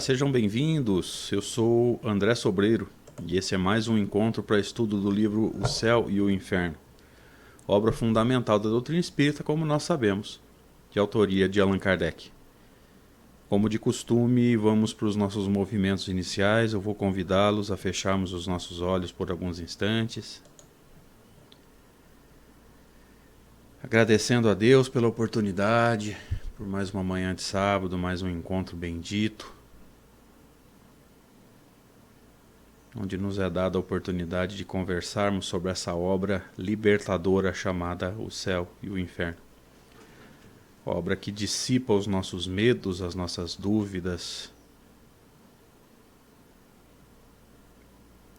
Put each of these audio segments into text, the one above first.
Olá, sejam bem-vindos. Eu sou André Sobreiro e esse é mais um encontro para estudo do livro O Céu e o Inferno, obra fundamental da doutrina espírita, como nós sabemos, de autoria de Allan Kardec. Como de costume, vamos para os nossos movimentos iniciais. Eu vou convidá-los a fecharmos os nossos olhos por alguns instantes, agradecendo a Deus pela oportunidade, por mais uma manhã de sábado, mais um encontro bendito, onde nos é dada a oportunidade de conversarmos sobre essa obra libertadora chamada O Céu e o Inferno. Obra que dissipa os nossos medos, as nossas dúvidas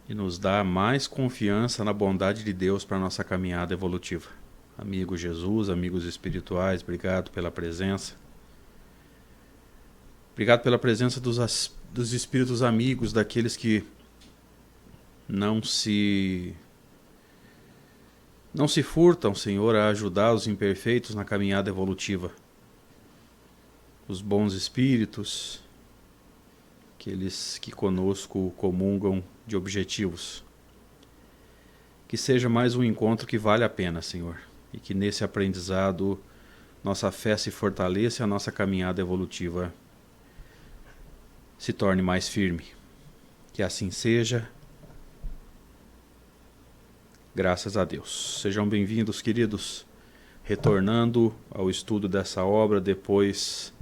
e nos dá mais confiança na bondade de Deus para a nossa caminhada evolutiva. Amigo Jesus, amigos espirituais, obrigado pela presença. Obrigado pela presença dos espíritos amigos, daqueles que não se furtam, Senhor, a ajudar os imperfeitos na caminhada evolutiva. Os bons espíritos, aqueles que conosco comungam de objetivos. Que seja mais um encontro que vale a pena, Senhor, e que nesse aprendizado nossa fé se fortaleça e a nossa caminhada evolutiva se torne mais firme. Que assim seja. Graças a Deus. Sejam bem-vindos, queridos, retornando ao estudo dessa obra depois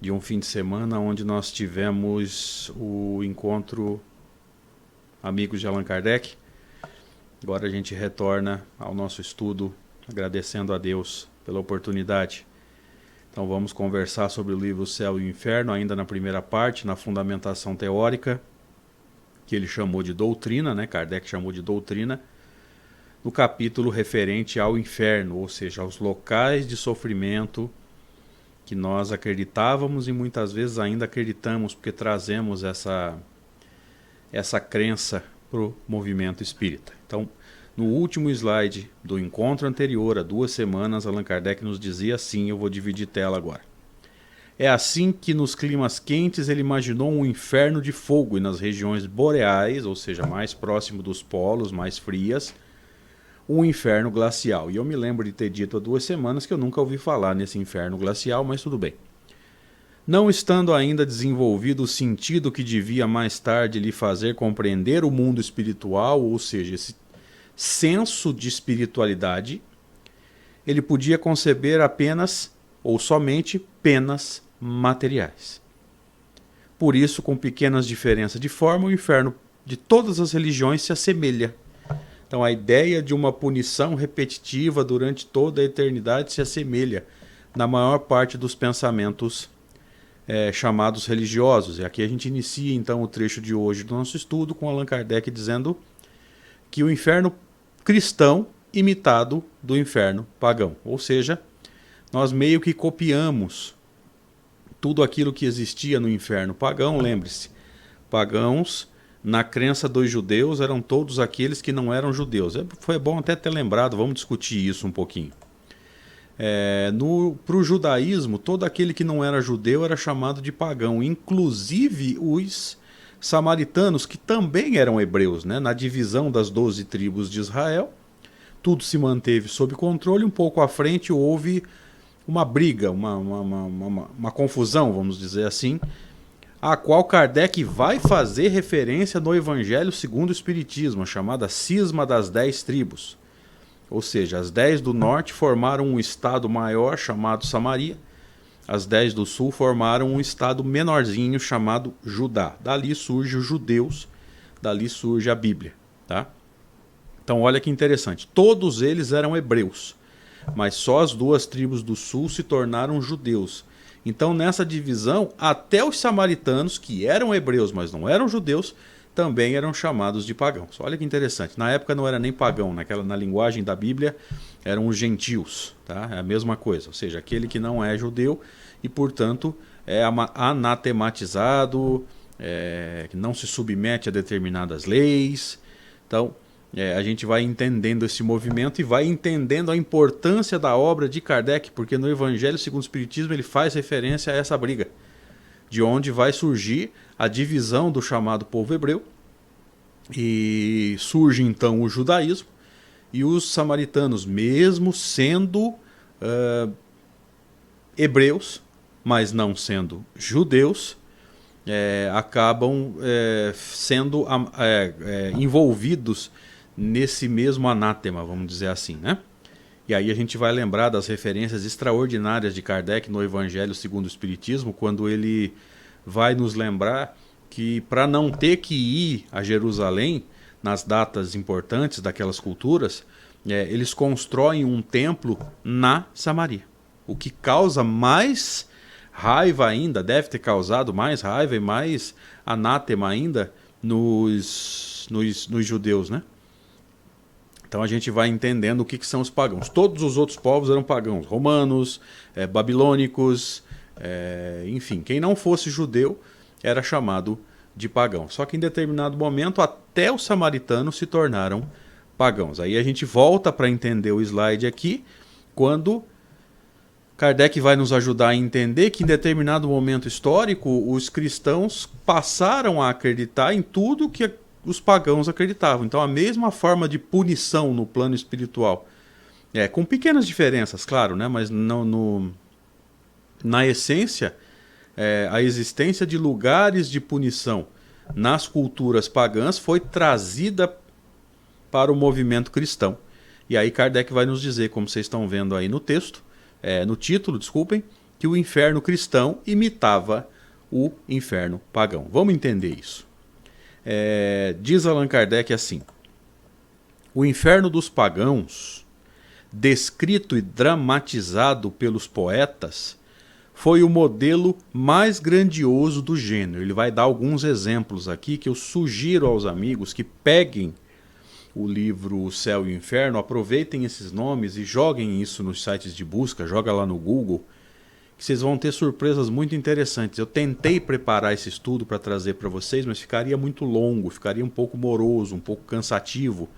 de um fim de semana onde nós tivemos o encontro Amigos de Allan Kardec. Agora a gente retorna ao nosso estudo, agradecendo a Deus pela oportunidade. Então vamos conversar sobre o livro O Céu e o Inferno, ainda na primeira parte, na fundamentação teórica, que ele chamou de doutrina, né? Kardec chamou de doutrina, no capítulo referente ao inferno, ou seja, aos locais de sofrimento que nós acreditávamos e muitas vezes ainda acreditamos, porque trazemos essa crença para o movimento espírita. Então, no último slide do encontro anterior, há 2 semanas, Allan Kardec nos dizia assim, eu vou dividir tela agora. É assim que nos climas quentes ele imaginou um inferno de fogo e nas regiões boreais, ou seja, mais próximo dos polos, mais frias, um inferno glacial. E eu me lembro de ter dito há 2 semanas que eu nunca ouvi falar nesse inferno glacial, mas tudo bem. Não estando ainda desenvolvido o sentido que devia mais tarde lhe fazer compreender o mundo espiritual, ou seja, esse senso de espiritualidade, ele podia conceber apenas ou somente penas materiais. Por isso, com pequenas diferenças de forma, o inferno de todas as religiões se assemelha. Então a ideia de uma punição repetitiva durante toda a eternidade se assemelha na maior parte dos pensamentos chamados religiosos. E aqui a gente inicia então o trecho de hoje do nosso estudo com Allan Kardec dizendo que o inferno cristão imitado do inferno pagão. Ou seja, nós meio que copiamos tudo aquilo que existia no inferno pagão. Lembre-se, pagãos, na crença dos judeus, eram todos aqueles que não eram judeus. Foi bom até ter lembrado, vamos discutir isso um pouquinho. Para o judaísmo, todo aquele que não era judeu era chamado de pagão, inclusive os samaritanos, que também eram hebreus, né? Na divisão das 12 tribos de Israel, tudo se manteve sob controle. Um pouco à frente houve uma briga, uma confusão, vamos dizer assim, a qual Kardec vai fazer referência no Evangelho segundo o Espiritismo, a chamada Cisma das 10 tribos. Ou seja, as 10 do norte formaram um estado maior chamado Samaria, as 10 do sul formaram um estado menorzinho chamado Judá. Dali surgem os judeus, dali surge a Bíblia. Tá? Então olha que interessante, todos eles eram hebreus, mas só as 2 tribos do sul se tornaram judeus. Então nessa divisão, até os samaritanos, que eram hebreus, mas não eram judeus, também eram chamados de pagãos. Olha que interessante, na época não era nem pagão, na linguagem da Bíblia eram os gentios, tá? É a mesma coisa, ou seja, aquele que não é judeu e portanto é anatematizado, que não se submete a determinadas leis. Então a gente vai entendendo esse movimento e vai entendendo a importância da obra de Kardec, porque no Evangelho segundo o Espiritismo ele faz referência a essa briga de onde vai surgir a divisão do chamado povo hebreu, e surge então o judaísmo, e os samaritanos, mesmo sendo hebreus, mas não sendo judeus, acabam sendo envolvidos nesse mesmo anátema, vamos dizer assim, né? E aí a gente vai lembrar das referências extraordinárias de Kardec no Evangelho segundo o Espiritismo, quando ele vai nos lembrar que, para não ter que ir a Jerusalém nas datas importantes daquelas culturas, eles constroem um templo na Samaria. O que causa mais raiva ainda, deve ter causado mais raiva e mais anátema ainda nos judeus, né? Então a gente vai entendendo o que são os pagãos. Todos os outros povos eram pagãos, romanos, babilônicos, enfim, quem não fosse judeu era chamado de pagão. Só que em determinado momento até os samaritanos se tornaram pagãos. Aí a gente volta para entender o slide aqui, quando Kardec vai nos ajudar a entender que em determinado momento histórico os cristãos passaram a acreditar em tudo que os pagãos acreditavam. Então a mesma forma de punição no plano espiritual, com pequenas diferenças, claro, né? Mas na essência, a existência de lugares de punição nas culturas pagãs foi trazida para o movimento cristão. E aí Kardec vai nos dizer, como vocês estão vendo aí no texto, no título, desculpem, que o inferno cristão imitava o inferno pagão. Vamos entender isso. Diz Allan Kardec assim: o inferno dos pagãos, descrito e dramatizado pelos poetas, foi o modelo mais grandioso do gênero. Ele vai dar alguns exemplos aqui que eu sugiro aos amigos que peguem o livro O Céu e o Inferno, aproveitem esses nomes e joguem isso nos sites de busca, joga lá no Google, que vocês vão ter surpresas muito interessantes. Eu tentei preparar esse estudo para trazer para vocês, mas ficaria muito longo, ficaria um pouco moroso, um pouco cansativo.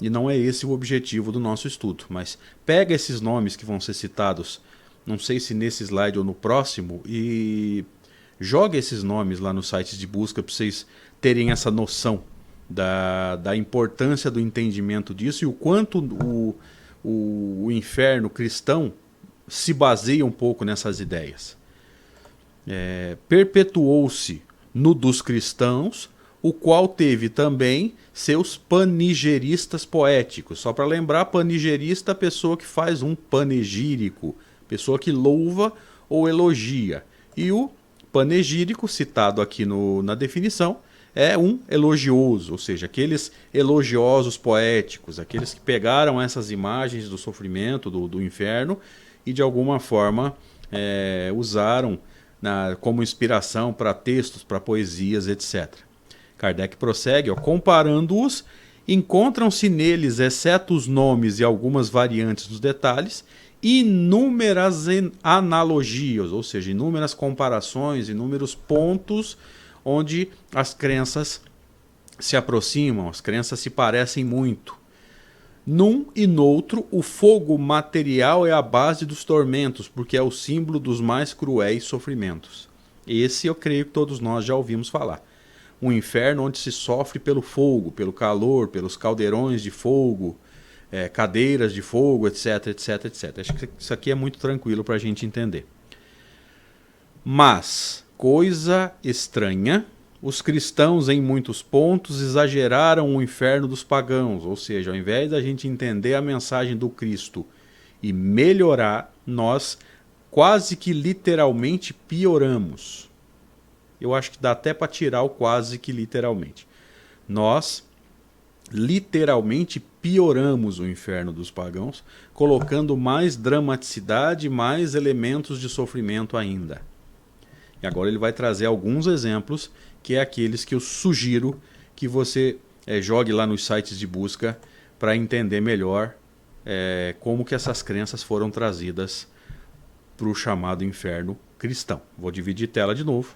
E não é esse o objetivo do nosso estudo. Mas pega esses nomes que vão ser citados, não sei se nesse slide ou no próximo, e joga esses nomes lá nos sites de busca para vocês terem essa noção da importância do entendimento disso e o quanto o inferno cristão se baseia um pouco nessas ideias. Perpetuou-se no dos cristãos, o qual teve também seus panigeristas poéticos. Só para lembrar, panigerista é a pessoa que faz um panegírico, pessoa que louva ou elogia. E o panegírico, citado aqui na definição, é um elogioso, ou seja, aqueles elogiosos poéticos, aqueles que pegaram essas imagens do sofrimento, do inferno, e de alguma forma usaram como inspiração para textos, para poesias, etc. Kardec prossegue, comparando-os, encontram-se neles, exceto os nomes e algumas variantes dos detalhes, inúmeras analogias, ou seja, inúmeras comparações, inúmeros pontos onde as crenças se aproximam, as crenças se parecem muito. Num e noutro, o fogo material é a base dos tormentos, porque é o símbolo dos mais cruéis sofrimentos. Esse eu creio que todos nós já ouvimos falar. Um inferno onde se sofre pelo fogo, pelo calor, pelos caldeirões de fogo, cadeiras de fogo, etc, etc, etc. Acho que isso aqui é muito tranquilo para a gente entender. Mas, coisa estranha, os cristãos em muitos pontos exageraram o inferno dos pagãos, ou seja, ao invés da gente entender a mensagem do Cristo e melhorar, nós quase que literalmente pioramos. Eu acho que dá até para tirar o quase que literalmente. Nós literalmente pioramos o inferno dos pagãos, colocando mais dramaticidade, mais elementos de sofrimento ainda. E agora ele vai trazer alguns exemplos, que é aqueles que eu sugiro que você jogue lá nos sites de busca para entender melhor como que essas crenças foram trazidas para o chamado inferno cristão. Vou dividir tela de novo.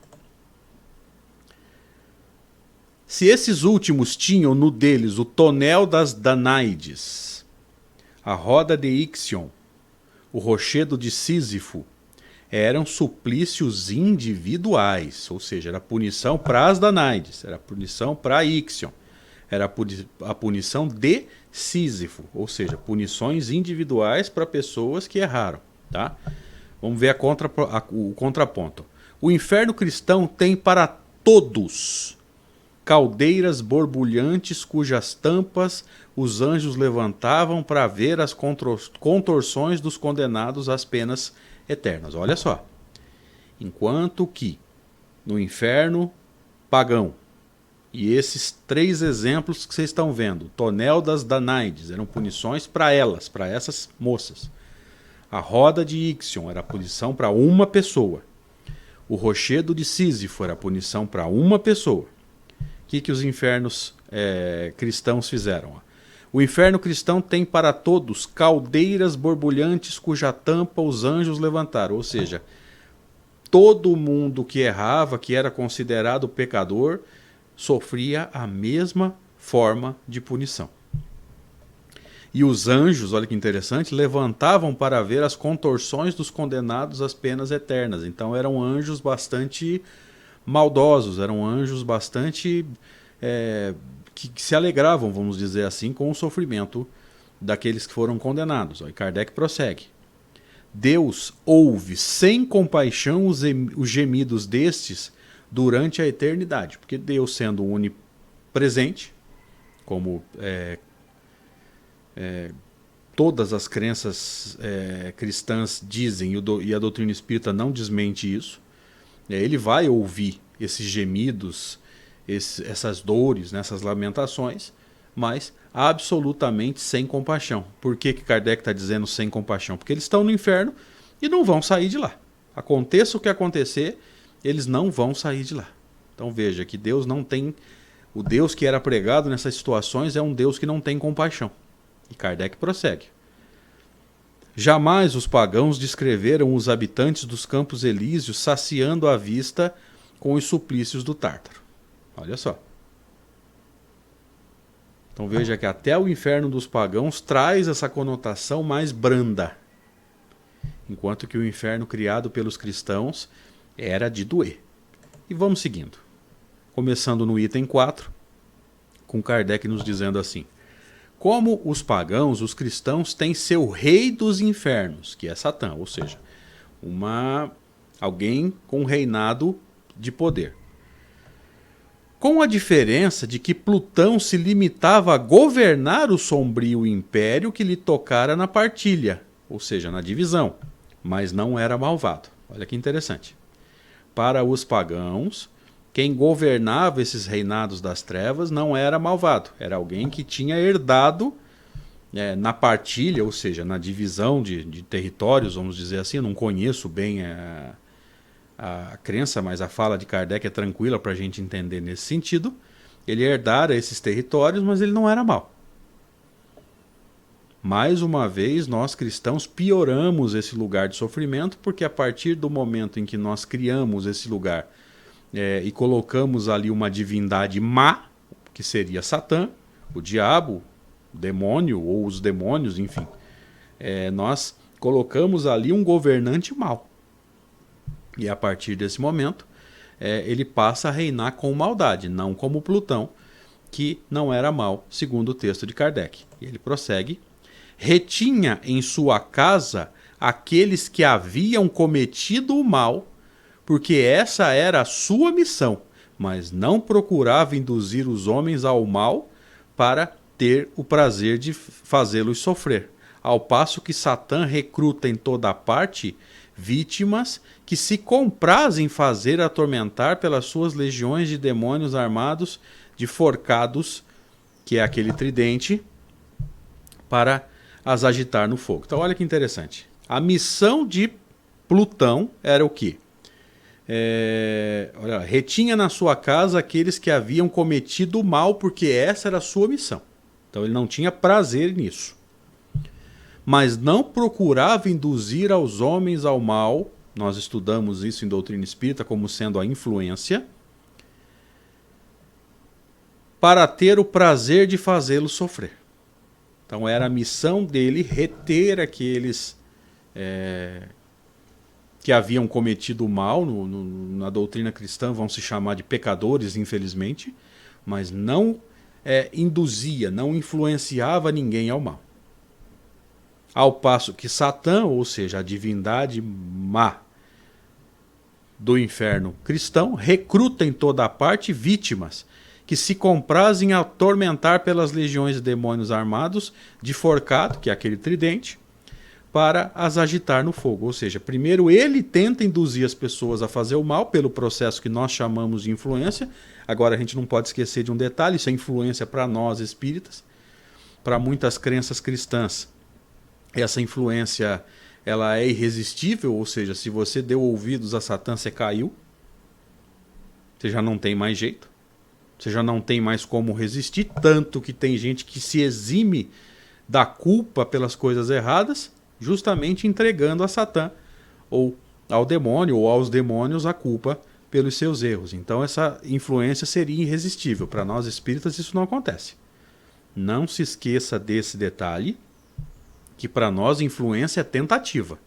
Se esses últimos tinham no deles o tonel das Danaides, a roda de Ixion, o rochedo de Sísifo, eram suplícios individuais, ou seja, era punição para as Danaides, era punição para Ixion, era a punição de Sísifo, ou seja, punições individuais para pessoas que erraram. Tá? Vamos ver o contraponto. O inferno cristão tem para todos caldeiras borbulhantes cujas tampas os anjos levantavam para ver as contorções dos condenados às penas eternas. Olha só. Enquanto que no inferno pagão, e esses 3 exemplos que vocês estão vendo, tonel das Danaides, eram punições para elas, para essas moças. A roda de Ixion era punição para uma pessoa. O rochedo de Sísifo era punição para uma pessoa. O que os infernos cristãos fizeram? O inferno cristão tem para todos caldeiras borbulhantes cuja tampa os anjos levantaram. Ou seja, todo mundo que errava, que era considerado pecador, sofria a mesma forma de punição. E os anjos, olha que interessante, levantavam para ver as contorções dos condenados às penas eternas. Então eram anjos bastante maldosos, eram anjos bastante que se alegravam, vamos dizer assim, com o sofrimento daqueles que foram condenados. E Kardec prossegue. Deus ouve sem compaixão os gemidos destes durante a eternidade, porque Deus, sendo onipresente, como todas as crenças cristãs dizem, e a doutrina espírita não desmente isso, ele vai ouvir esses gemidos, essas dores, essas lamentações, mas absolutamente sem compaixão. Por que Kardec está dizendo sem compaixão? Porque eles estão no inferno e não vão sair de lá. Aconteça o que acontecer, eles não vão sair de lá. Então veja que Deus não tem... O Deus que era pregado nessas situações é um Deus que não tem compaixão. E Kardec prossegue. Jamais os pagãos descreveram os habitantes dos campos elíseos saciando a vista com os suplícios do Tártaro. Olha só. Então veja que até o inferno dos pagãos traz essa conotação mais branda. Enquanto que o inferno criado pelos cristãos era de doer. E vamos seguindo. Começando no item 4, com Kardec nos dizendo assim. Como os pagãos, os cristãos têm seu rei dos infernos, que é Satã, ou seja, alguém com reinado de poder. Com a diferença de que Plutão se limitava a governar o sombrio império que lhe tocara na partilha, ou seja, na divisão, mas não era malvado. Olha que interessante. Para os pagãos, quem governava esses reinados das trevas não era malvado, era alguém que tinha herdado na partilha, ou seja, na divisão de territórios, vamos dizer assim. Eu não conheço bem a crença, mas a fala de Kardec é tranquila para a gente entender nesse sentido. Ele herdara esses territórios, mas ele não era mau. Mais uma vez, nós cristãos pioramos esse lugar de sofrimento, porque a partir do momento em que nós criamos esse lugar e colocamos ali uma divindade má, que seria Satã, o diabo, o demônio ou os demônios, enfim, nós colocamos ali um governante mau. E a partir desse momento, ele passa a reinar com maldade, não como Plutão, que não era mau, segundo o texto de Kardec. E ele prossegue. Retinha em sua casa aqueles que haviam cometido o mal, porque essa era a sua missão, mas não procurava induzir os homens ao mal para ter o prazer de fazê-los sofrer. Ao passo que Satã recruta em toda parte vítimas que se comprazem fazer atormentar pelas suas legiões de demônios armados de forcados, que é aquele tridente, para as agitar no fogo. Então olha que interessante. A missão de Plutão era o quê? Olha, retinha na sua casa aqueles que haviam cometido o mal, porque essa era a sua missão. Então ele não tinha prazer nisso. Mas não procurava induzir aos homens ao mal. Nós estudamos isso em doutrina espírita como sendo a influência, para ter o prazer de fazê-los sofrer. Então era a missão dele reter aqueles que haviam cometido o mal, na doutrina cristã vão se chamar de pecadores, infelizmente, mas não induzia, não influenciava ninguém ao mal. Ao passo que Satã, ou seja, a divindade má do inferno cristão, recruta em toda a parte vítimas que se comprazem a atormentar pelas legiões de demônios armados de forcado, que é aquele tridente, para as agitar no fogo. Ou seja, primeiro ele tenta induzir as pessoas a fazer o mal pelo processo que nós chamamos de influência. Agora a gente não pode esquecer de um detalhe, isso é influência para nós espíritas, para muitas crenças cristãs. Essa influência ela é irresistível, ou seja, se você deu ouvidos a Satã, você caiu. Você já não tem mais jeito. Você já não tem mais como resistir, tanto que tem gente que se exime da culpa pelas coisas erradas, justamente entregando a Satã, ou ao demônio, ou aos demônios, a culpa pelos seus erros. Então essa influência seria irresistível. Para nós espíritas isso não acontece. Não se esqueça desse detalhe, que para nós influência é tentativa.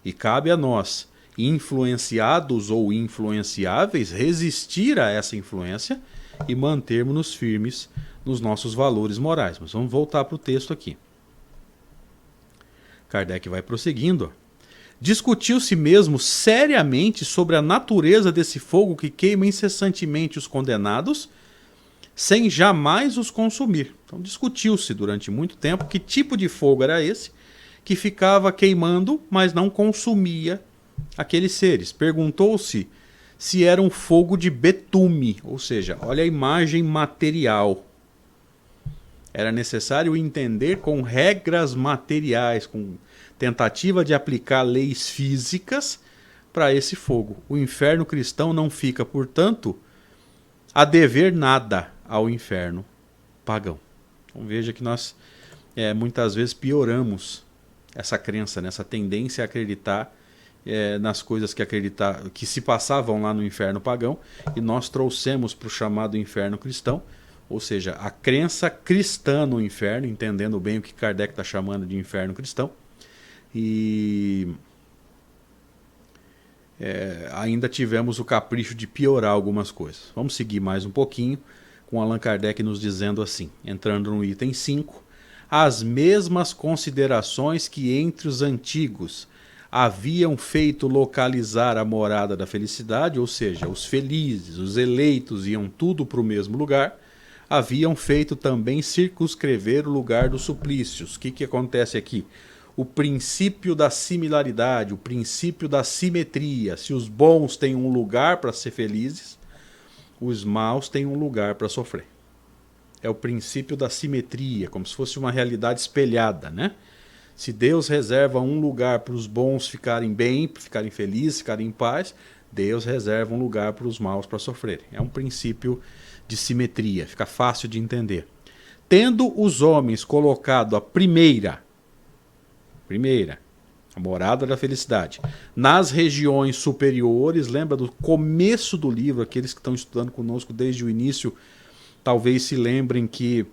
E cabe a nós, influenciados ou influenciáveis, resistir a essa influência e mantermos-nos firmes nos nossos valores morais. Mas vamos voltar para o texto aqui. Kardec vai prosseguindo. Discutiu-se mesmo seriamente sobre a natureza desse fogo que queima incessantemente os condenados, sem jamais os consumir. Então discutiu-se durante muito tempo que tipo de fogo era esse que ficava queimando, mas não consumia aqueles seres. Perguntou-se se era um fogo de betume, ou seja, olha a imagem material. Era necessário entender com regras materiais, com tentativa de aplicar leis físicas para esse fogo. O inferno cristão não fica, portanto, a dever nada ao inferno pagão. Então veja que nós muitas vezes pioramos essa crença, essa tendência a acreditar nas coisas que se passavam lá no inferno pagão, e nós trouxemos para o chamado inferno cristão, ou seja, a crença cristã no inferno, entendendo bem o que Kardec está chamando de inferno cristão, e ainda tivemos o capricho de piorar algumas coisas. Vamos seguir mais um pouquinho, com Allan Kardec nos dizendo assim, entrando no item 5, as mesmas considerações que entre os antigos haviam feito localizar a morada da felicidade, ou seja, os felizes, os eleitos iam tudo para o mesmo lugar, haviam feito também circunscrever o lugar dos suplícios. O que acontece aqui? O princípio da similaridade, o princípio da simetria. Se os bons têm um lugar para ser felizes, os maus têm um lugar para sofrer. É o princípio da simetria, como se fosse uma realidade espelhada, né? Se Deus reserva um lugar para os bons ficarem bem, ficarem felizes, ficarem em paz, Deus reserva um lugar para os maus para sofrerem. É um princípio de simetria, fica fácil de entender. Tendo os homens colocado a primeira, a morada da felicidade, nas regiões superiores, lembra do começo do livro, aqueles que estão estudando conosco desde o início, talvez se lembrem que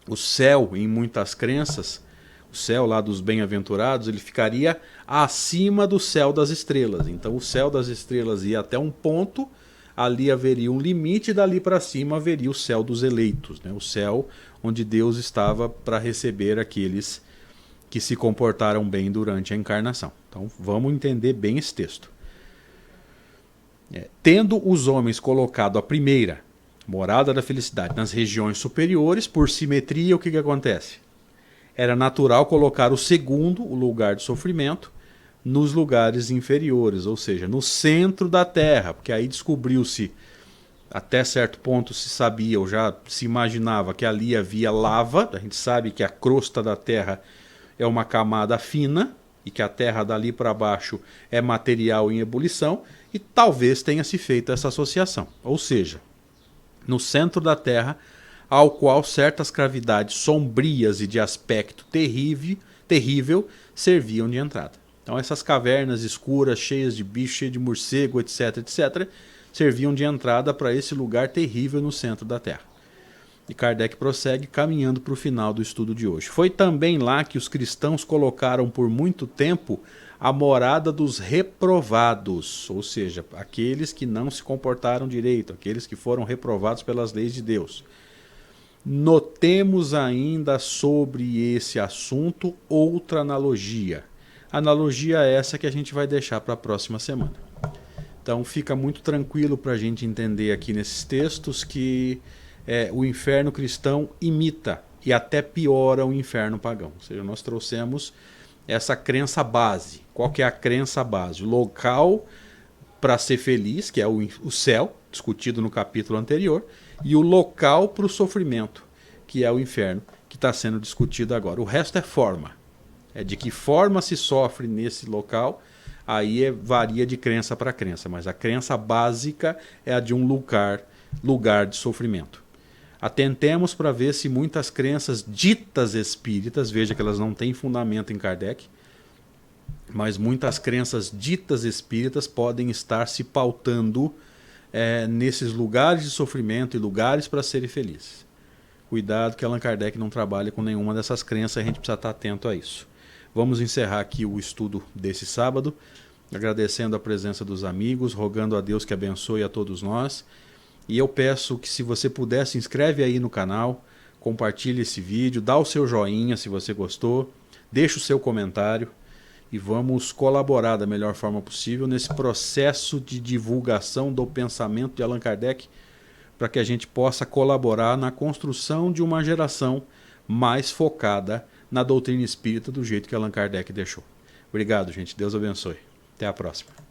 o céu, em muitas crenças, o céu lá dos bem-aventurados, ele ficaria acima do céu das estrelas. Então o céu das estrelas ia até um ponto, ali haveria um limite, e dali para cima haveria o céu dos eleitos, né? O céu onde Deus estava para receber aqueles que se comportaram bem durante a encarnação. Então vamos entender bem esse texto. Tendo os homens colocado a primeira morada da felicidade nas regiões superiores, por simetria, o que acontece? Era natural colocar o segundo, o lugar de sofrimento, nos lugares inferiores, ou seja, no centro da Terra, porque aí descobriu-se, até certo ponto se sabia, ou já se imaginava que ali havia lava. A gente sabe que a crosta da Terra é uma camada fina e que a Terra dali para baixo é material em ebulição, e talvez tenha se feito essa associação. Ou seja, no centro da Terra, ao qual certas cavidades sombrias e de aspecto terrível serviam de entrada. Então essas cavernas escuras, cheias de bicho, cheias de morcego, etc., serviam de entrada para esse lugar terrível no centro da Terra. E Kardec prossegue caminhando para o final do estudo de hoje. Foi também lá que os cristãos colocaram por muito tempo a morada dos reprovados, ou seja, aqueles que não se comportaram direito, aqueles que foram reprovados pelas leis de Deus. Notemos ainda sobre esse assunto outra analogia. Analogia essa que a gente vai deixar para a próxima semana. Então fica muito tranquilo para a gente entender aqui nesses textos que o inferno cristão imita e até piora o inferno pagão. Ou seja, nós trouxemos essa crença base. Qual que é a crença base? O local para ser feliz, que é o céu, discutido no capítulo anterior, e o local para o sofrimento, que é o inferno, que está sendo discutido agora. O resto é forma. É de que forma se sofre nesse local, aí varia de crença para crença, mas a crença básica é a de um lugar de sofrimento. Atentemos para ver se muitas crenças ditas espíritas, veja que elas não têm fundamento em Kardec, mas muitas crenças ditas espíritas podem estar se pautando nesses lugares de sofrimento e lugares para serem felizes. Cuidado que Allan Kardec não trabalha com nenhuma dessas crenças, a gente precisa estar atento a isso. Vamos encerrar aqui o estudo desse sábado, agradecendo a presença dos amigos, rogando a Deus que abençoe a todos nós. E eu peço que, se você puder, se inscreve aí no canal, compartilhe esse vídeo, dá o seu joinha se você gostou, deixa o seu comentário e vamos colaborar da melhor forma possível nesse processo de divulgação do pensamento de Allan Kardec, para que a gente possa colaborar na construção de uma geração mais focada na doutrina espírita do jeito que Allan Kardec deixou. Obrigado, gente. Deus abençoe. Até a próxima.